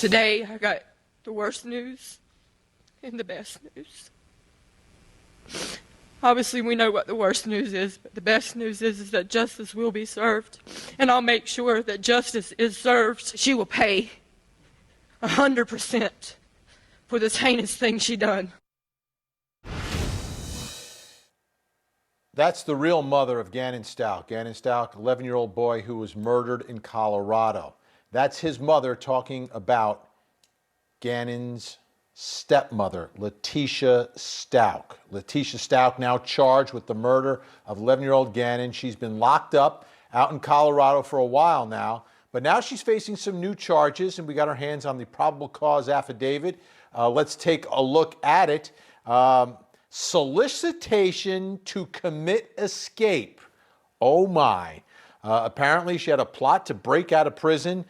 Today, I got the worst news and the best news. Obviously, we know what the worst news is, but the best news is that justice will be served, and I'll make sure that justice is served. She will pay 100% for this heinous thing she done. That's the real mother of Gannon Stauch. Gannon Stauch, 11-year-old boy who was murdered in Colorado. That's his mother talking about Gannon's stepmother, Letecia Stauch. Letecia Stauch now charged with the murder of 11-year-old Gannon. She's been locked up out in Colorado for a while now, but now she's facing some new charges, and we got our hands on the probable cause affidavit. Let's take a look at it. Solicitation to commit escape. Oh my. Apparently, she had a plot to break out of prison.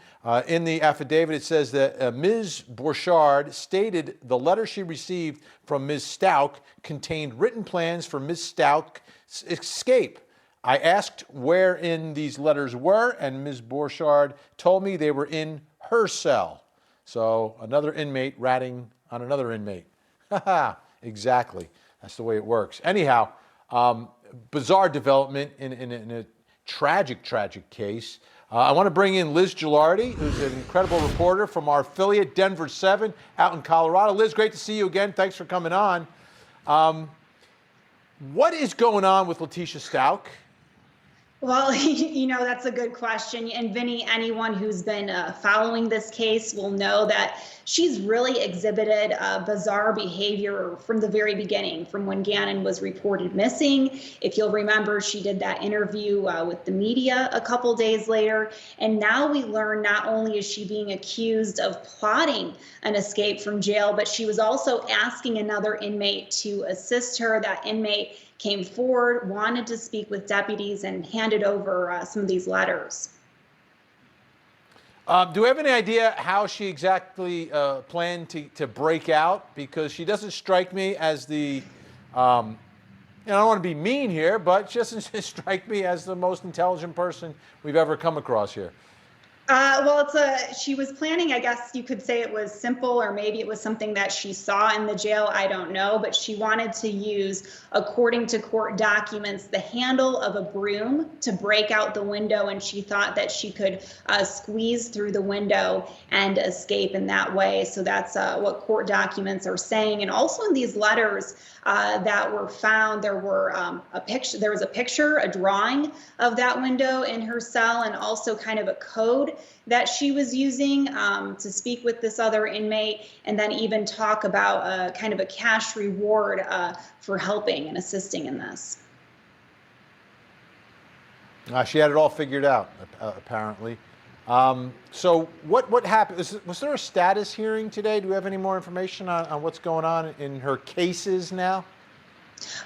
In the affidavit, it says that Ms. Borchard stated the letter she received from Ms. Stauch contained written plans for Ms. Stauch's escape. I asked wherein these letters were, and Ms. Borchard told me they were in her cell. So another inmate ratting on another inmate. Haha, exactly. That's the way it works. Anyhow, bizarre development in a tragic case. I want to bring in Liz Gilardi, who's an incredible reporter from our affiliate, Denver 7, out in Colorado. Liz, great to see you again. Thanks for coming on. What is going on with Letecia Stauch? Well, that's a good question. And Vinny, anyone who's been following this case will know that she's really exhibited bizarre behavior from the very beginning, from when Gannon was reported missing. If you'll remember, she did that interview with the media a couple days later. And now we learn not only is she being accused of plotting an escape from jail, but she was also asking another inmate to assist her. That inmate came forward, wanted to speak with deputies, and handed over some of these letters. Do we have any idea how she exactly planned to break out? Because she doesn't strike me as the, I don't want to be mean here, but she doesn't strike me as the most intelligent person we've ever come across here. Well, she was planning, I guess you could say it was simple, or maybe it was something that she saw in the jail, I don't know, but she wanted to use, according to court documents, the handle of a broom to break out the window, and she thought that she could squeeze through the window and escape in that way. So that's what court documents are saying. And also in these letters that were found, there was a picture, a drawing of that window in her cell, and also kind of a code that she was using to speak with this other inmate, and then even talk about kind of a cash reward for helping and assisting in this. She had it all figured out, apparently. So what happened? Was there a status hearing today? Do we have any more information on what's going on in her cases now?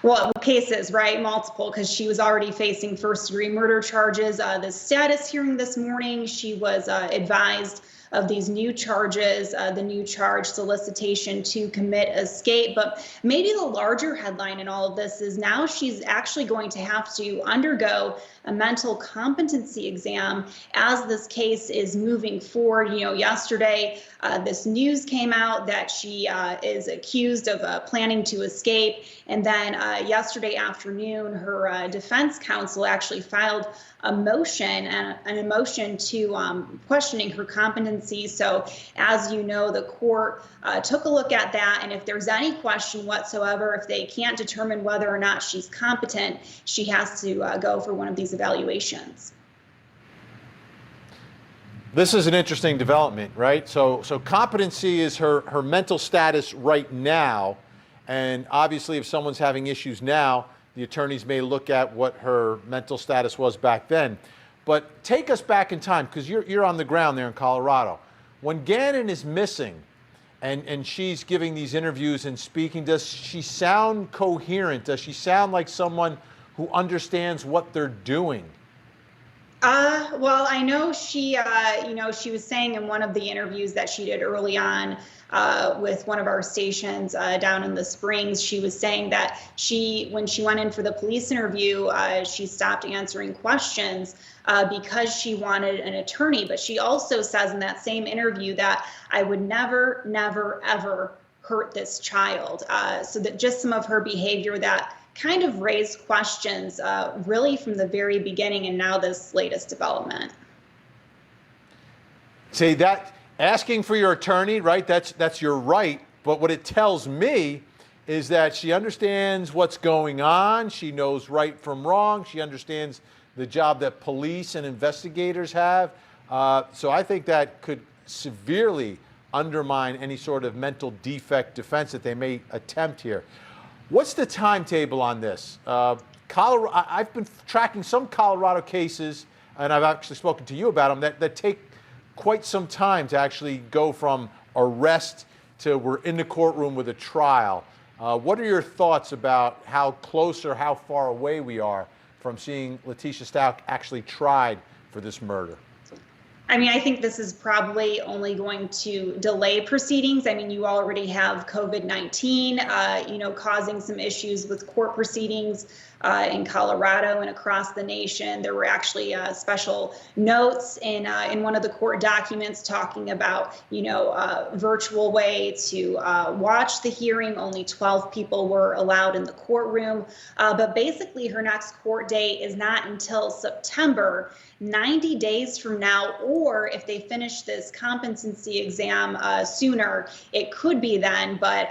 Well, cases, right? Multiple, because she was already facing first-degree murder charges. The status hearing this morning, she was advised of these new charges, the new charge, solicitation to commit escape. But maybe the larger headline in all of this is now she's actually going to have to undergo a mental competency exam as this case is moving forward. Yesterday, this news came out that she is accused of planning to escape. And then yesterday afternoon, her defense counsel actually filed a motion to questioning her competency. So as you know, the court took a look at that, and if there's any question whatsoever, if they can't determine whether or not she's competent, she has to go for one of these evaluations. This is an interesting development, right? So competency is her mental status right now, and obviously if someone's having issues now, the attorneys may look at what her mental status was back then. But take us back in time, because you're on the ground there in Colorado. When Gannon is missing and she's giving these interviews and speaking, does she sound coherent? Does she sound like someone who understands what they're doing? Well, I know she, she was saying in one of the interviews that she did early on with one of our stations down in the Springs, she was saying that when she went in for the police interview, she stopped answering questions because she wanted an attorney. But she also says in that same interview that I would never, never, ever hurt this child. So that just some of her behavior that kind of raised questions really from the very beginning and now this latest development. See, that asking for your attorney, right? That's your right. But what it tells me is that she understands what's going on. She knows right from wrong. She understands the job that police and investigators have. So I think that could severely undermine any sort of mental defect defense that they may attempt here. What's the timetable on this? I've been tracking some Colorado cases, and I've actually spoken to you about them, that take quite some time to actually go from arrest to we're in the courtroom with a trial. What are your thoughts about how close or how far away we are from seeing Letecia Stauch actually tried for this murder? I mean, I think this is probably only going to delay proceedings. I mean, you already have COVID-19, causing some issues with court proceedings in Colorado and across the nation. There were actually special notes in one of the court documents talking about, virtual way to watch the hearing. Only 12 people were allowed in the courtroom. But basically, her next court date is not until September, 90 days from now, or if they finish this competency exam sooner, it could be then, but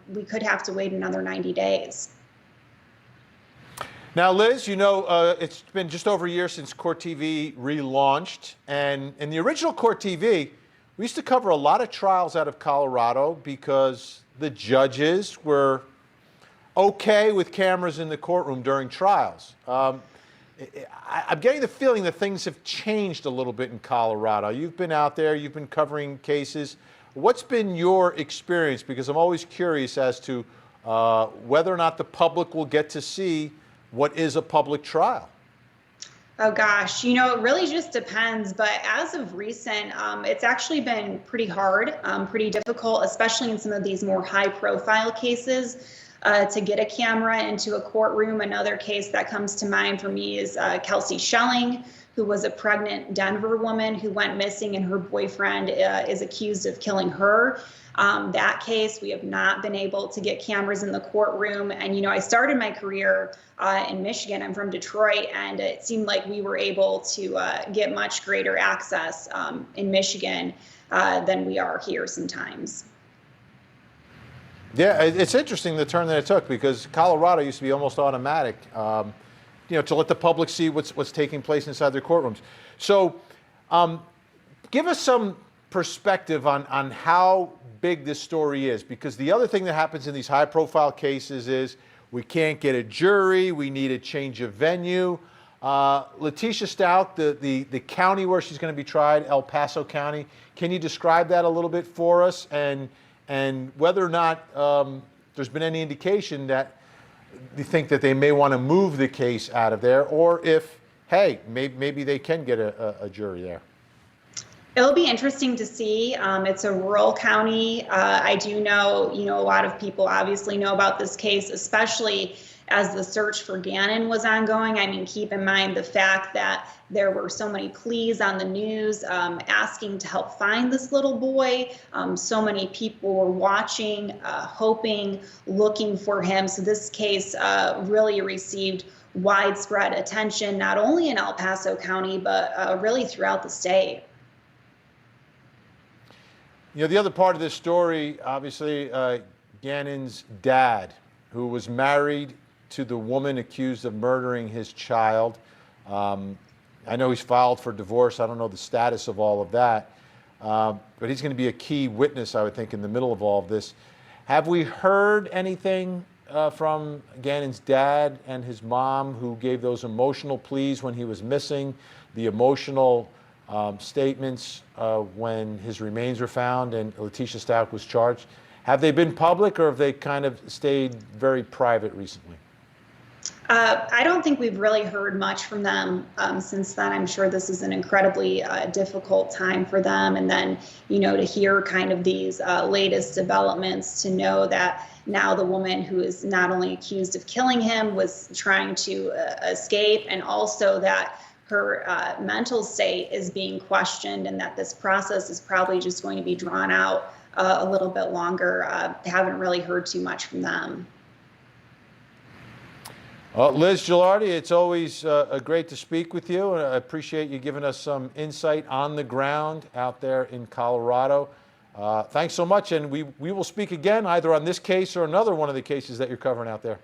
we could have to wait another 90 days. Now, Liz, it's been just over a year since Court TV relaunched. And in the original Court TV, we used to cover a lot of trials out of Colorado because the judges were okay with cameras in the courtroom during trials. I'm getting the feeling that things have changed a little bit in Colorado. You've been out there, you've been covering cases. What's been your experience? Because I'm always curious as to whether or not the public will get to see what is a public trial. Oh gosh, it really just depends. But as of recent, it's actually been pretty hard, pretty difficult, especially in some of these more high profile cases. To get a camera into a courtroom. Another case that comes to mind for me is Kelsey Schelling, who was a pregnant Denver woman who went missing, and her boyfriend is accused of killing her. That case, we have not been able to get cameras in the courtroom. And, I started my career in Michigan. I'm from Detroit, and it seemed like we were able to get much greater access in Michigan than we are here sometimes. Yeah, it's interesting the turn that it took, because Colorado used to be almost automatic, to let the public see what's taking place inside their courtrooms. So give us some perspective on how big this story is, because the other thing that happens in these high-profile cases is we can't get a jury, we need a change of venue. Letecia Stauch, the county where she's going to be tried, El Paso County, can you describe that a little bit for us? And whether or not there's been any indication that you think that they may want to move the case out of there, or if, hey, maybe they can get a jury there. It'll be interesting to see. It's a rural county. I do know, a lot of people obviously know about this case, especially as the search for Gannon was ongoing. I mean, keep in mind the fact that there were so many pleas on the news asking to help find this little boy. So many people were watching, hoping, looking for him. So this case really received widespread attention, not only in El Paso County, but really throughout the state. The other part of this story, obviously, Gannon's dad, who was married to the woman accused of murdering his child. I know he's filed for divorce. I don't know the status of all of that. But he's going to be a key witness, I would think, in the middle of all of this. Have we heard anything from Gannon's dad and his mom, who gave those emotional pleas when he was missing, the emotional statements when his remains were found and Letecia Stauch was charged? Have they been public, or have they kind of stayed very private recently? I don't think we've really heard much from them since then. I'm sure this is an incredibly difficult time for them. And then, to hear kind of these latest developments, to know that now the woman who is not only accused of killing him was trying to escape, and also that her mental state is being questioned, and that this process is probably just going to be drawn out a little bit longer. Haven't really heard too much from them. Liz Gilardi, it's always great to speak with you. I appreciate you giving us some insight on the ground out there in Colorado. Thanks so much, and we will speak again either on this case or another one of the cases that you're covering out there.